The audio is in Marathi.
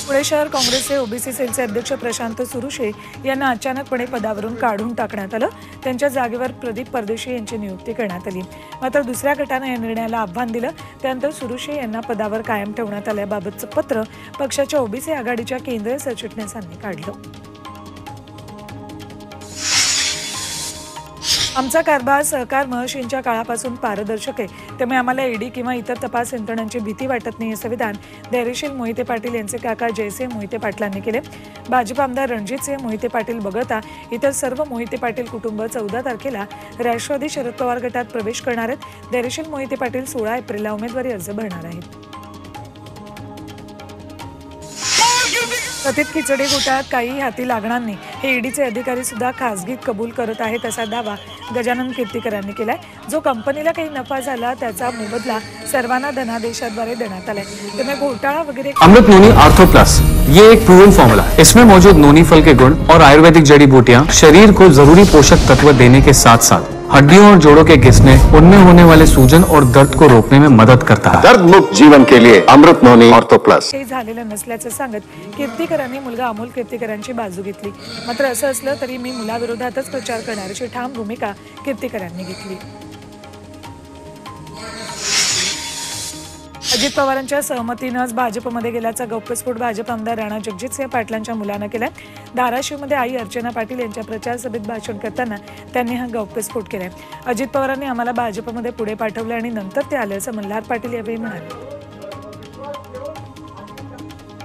पुणे शहर काँग्रेसचे ओबीसी सेलचे अध्यक्ष प्रशांत सुरुशे यांना अचानकपणे पदावरून काढून टाकण्यात आलं। त्यांच्या जागेवर प्रदीप परदेशी यांची नियुक्ती करण्यात आली। मात्र दुसऱ्या गटाने या निर्णयाला आव्हान दिलं। त्यानंतर सुरुशे यांना पदावर कायम ठेवण्यात आल्याबाबतचं पत्र पक्षाच्या ओबीसी आघाडीच्या केंद्रीय सरचिटणीसांनी काढलं। आमचा कारभार सहकार महर्षींच्या काळापासून पारदर्शक आहे, त्यामुळे आम्हाला ईडी किंवा इतर तपास यंत्रणांची भीती वाटत नाही, असं विधान धैर्यशील मोहिते पाटील यांचे काका जयसिंह मोहिते पाटलांनी केले। भाजप आमदार रणजितसिंह मोहिते पाटील वगळता इतर सर्व मोहिते पाटील कुटुंब 14 तारखेला राष्ट्रवादी शरद पवार गटात प्रवेश करणार आहेत। धैर्यशील मोहिते पाटील 16 एप्रिलला उमेदवारी अर्ज भरणार आहेत। कथित खिचडी घोटाळ्यात काही हाती लागणार नाही, हे ईडीचे अधिकारी सुद्धा खासगीत कबूल करत आहेत, असा दावा गजानन कीर्तिकरांनी केलाय। जो कंपनीला काही नफा झाला त्याचा मोबदला सर्वांना धनादेशाद्वारे देण्यात आलाय, त्यामुळे घोटाळा वगैरे। अमृत नोनी आर्थो प्लस ये एक प्रूवन फॉर्मूला है। इसमें मौजूद नोनी फल के गुण और आयुर्वेदिक जड़ी बूटियां शरीर को जरूरी पोषक तत्व देने के साथ साथ हड्डियों और जोड़ों के घिसने, उनमें होने वाले सूजन और दर्द को रोकने में मदद करता है। दर्द मुक्त जीवन के लिए अमृत नोनी ऑर्थो प्लस। काही झालेलं नसल्याचं सांगत कीर्तिकरांनी मुलगा अमोल कीर्तिकरांची बाजू घेतली। मात्र असं असलं तरी मी मुलाविरोधातच प्रचार करण्याची ठाम भूमिका कीर्तिकरांनी घेतली। अजित पवारांच्या सहमतीनंच भाजपमध्ये गेल्याचा गौप्यस्फोट भाजप आमदार राणा जगजितसिंह पाटलांच्या मुलानं केलाय। धाराशिवमध्ये आई अर्चना पाटील यांच्या प्रचार सभेत भाषण करताना त्यांनी हा गौप्यस्फोट केलाय। अजित पवारांनी आम्हाला भाजपमध्ये पुढे पाठवले आणि नंतर ते आले, असं मल्हार पाटील यावेळी म्हणाले।